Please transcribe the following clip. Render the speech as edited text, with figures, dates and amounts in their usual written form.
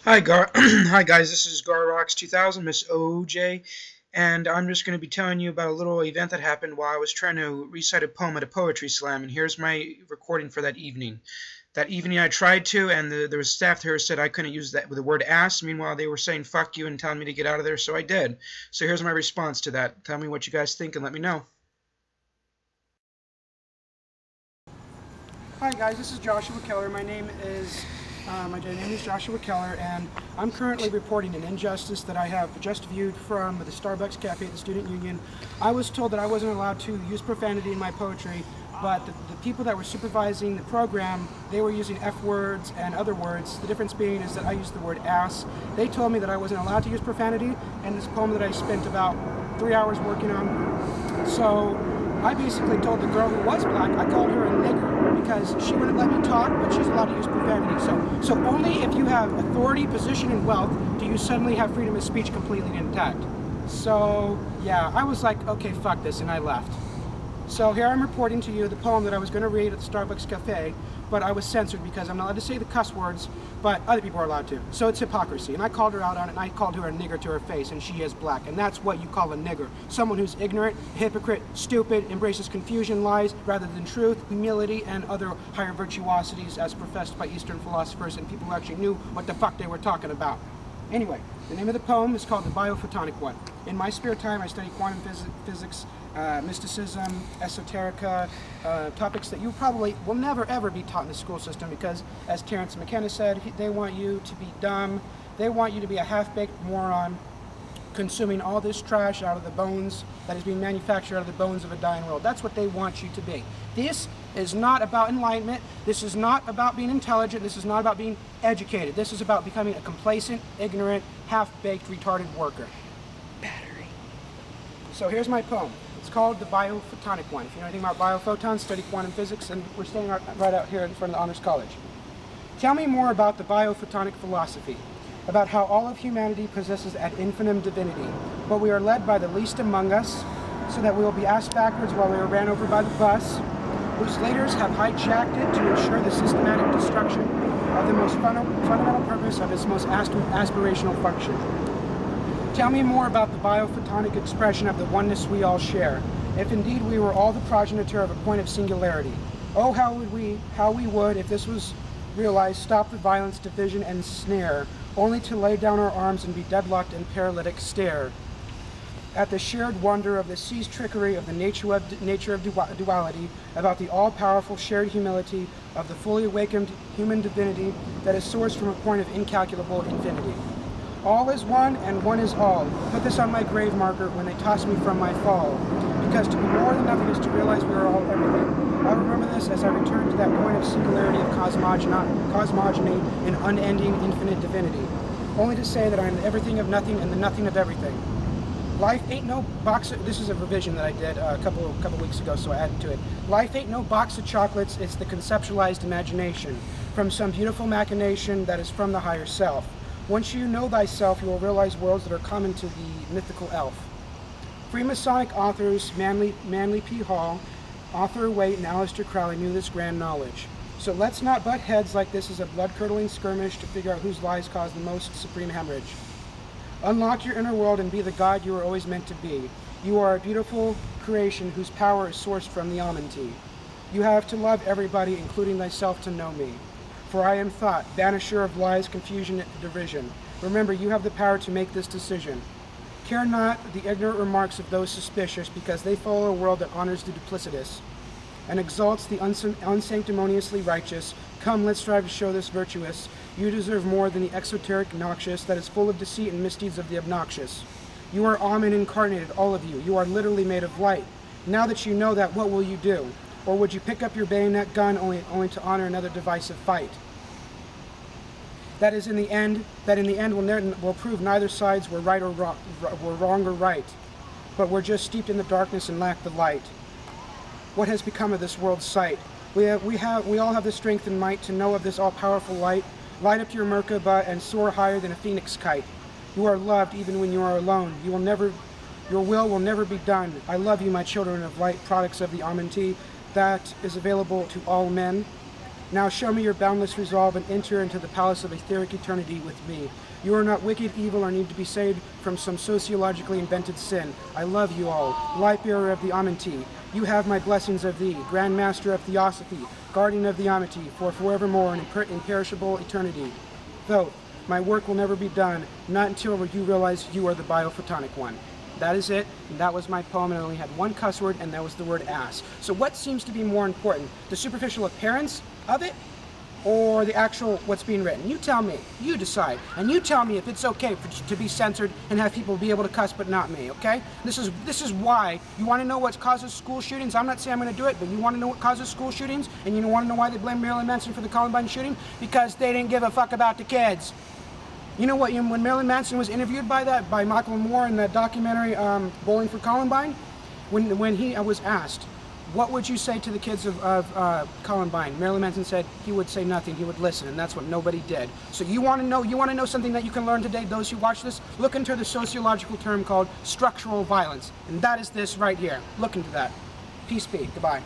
Hi guys, this is Garrox 2000, Miss OJ, and I'm just going to be telling you about a little event that happened while I was trying to recite a poem at a poetry slam, and here's my recording for that evening. That evening I tried to, and there was staff there who said I couldn't use that with the word ass. Meanwhile, they were saying fuck you and telling me to get out of there, so I did. So here's my response to that. Tell me what you guys think and let me know. Hi guys, this is Joshua Keller. My name is Joshua Keller, and I'm currently reporting an injustice that I have just viewed from the Starbucks cafe at the Student Union. I was told that I wasn't allowed to use profanity in my poetry, but the people that were supervising the program, they were using F words and other words. The difference being is that I used the word ass. They told me that I wasn't allowed to use profanity in this poem that I spent about 3 hours working on. So I basically told the girl who was black, I called her a nigger because she wouldn't let me talk, but she's allowed to use profanity. So only if you have authority, position, and wealth do you suddenly have freedom of speech completely intact. So yeah, I was like, okay, fuck this, and I left. So here I'm reporting to you the poem that I was going to read at the Starbucks cafe, but I was censored because I'm not allowed to say the cuss words, but other people are allowed to. So it's hypocrisy. And I called her out on it, and I called her a nigger to her face, and she is black. And that's what you call a nigger. Someone who's ignorant, hypocrite, stupid, embraces confusion, lies rather than truth, humility, and other higher virtuosities as professed by Eastern philosophers and people who actually knew what the fuck they were talking about. Anyway, the name of the poem is called The Biophotonic One. In my spare time, I study quantum physics, mysticism, esoterica, topics that you probably will never ever be taught in the school system because, as Terence McKenna said, they want you to be dumb. They want you to be a half-baked moron consuming all this trash out of the bones that is being manufactured out of the bones of a dying world. That's what they want you to be. This is not about enlightenment. This is not about being intelligent. This is not about being educated. This is about becoming a complacent, ignorant, half-baked, retarded worker. Battery. So here's my poem. It's called The Biophotonic One. If you know anything about biophotons, study quantum physics, and we're staying right out here in front of the Honors College. Tell me more about the biophotonic philosophy, about how all of humanity possesses ad infinitum divinity, but we are led by the least among us, so that we will be asked backwards while we are ran over by the bus, whose leaders have hijacked it to ensure the systematic destruction of the most fundamental purpose of its most aspirational function. Tell me more about the biophotonic expression of the oneness we all share, if indeed we were all the progenitor of a point of singularity. Oh, how we would, if this was realized, stop the violence, division, and snare, only to lay down our arms and be deadlocked in paralytic stare at the shared wonder of the sea's trickery of the nature of duality, about the all-powerful shared humility of the fully awakened human divinity that is sourced from a point of incalculable infinity. All is one and one is all. Put this on my grave marker when they toss me from my fall, because to be more than nothing is to realize we are all everything. I remember this as I return to that point of singularity of cosmogony and unending infinite divinity, only to say that I am the everything of nothing and the nothing of everything. Life ain't no box of, this is a revision that I did a couple weeks ago, so I added to it. Life ain't no box of chocolates, it's the conceptualized imagination from some beautiful machination that is from the higher self. Once you know thyself, you will realize worlds that are common to the mythical elf. Freemasonic authors Manly P. Hall, Arthur Waite, and Aleister Crowley knew this grand knowledge. So let's not butt heads like this is a blood-curdling skirmish to figure out whose lies cause the most supreme hemorrhage. Unlock your inner world and be the God you were always meant to be. You are a beautiful creation whose power is sourced from the Almighty. You have to love everybody, including thyself, to know me. For I am thought, banisher of lies, confusion, and derision. Remember, you have the power to make this decision. Care not the ignorant remarks of those suspicious, because they follow a world that honors the duplicitous and exalts the unsanctimoniously righteous. Come, let's strive to show this virtuous. You deserve more than the exoteric noxious that is full of deceit and misdeeds of the obnoxious. You are Amen incarnated, all of you. You are literally made of light. Now that you know that, what will you do? Or would you pick up your bayonet gun only to honor another divisive fight? That in the end will prove neither sides were right or wrong, were wrong or right, but we're just steeped in the darkness and lack the light. What has become of this world's sight? We all have the strength and might to know of this all-powerful light. Light up your Merkaba and soar higher than a phoenix kite. You are loved even when you are alone. Your will will never be done. I love you, my children of light, products of the Almighty, that is available to all men. Now show me your boundless resolve and enter into the palace of etheric eternity with me. You are not wicked, evil, or need to be saved from some sociologically invented sin. I love you all. Light bearer of the Amenti, you have my blessings of thee. Grand Master of Theosophy, guardian of the Amenti, for forevermore and imperishable eternity. Though my work will never be done, not until you realize you are the biophotonic one. That is it, and that was my poem, and I only had one cuss word, and that was the word ass. So what seems to be more important, the superficial appearance of it, or the actual what's being written? You tell me, you decide, and you tell me if it's okay to be censored and have people be able to cuss, but not me, okay? This is why. You want to know what causes school shootings? I'm not saying I'm going to do it, but you want to know what causes school shootings, and you want to know why they blame Marilyn Manson for the Columbine shooting? Because they didn't give a fuck about the kids. You know what, when Marilyn Manson was interviewed by Michael Moore in that documentary, Bowling for Columbine, when he was asked, what would you say to the kids of Columbine? Marilyn Manson said he would say nothing, he would listen, and that's what nobody did. So you want to know something that you can learn today, those who watch this? Look into the sociological term called structural violence, and that is this right here. Look into that. Peace be. Goodbye.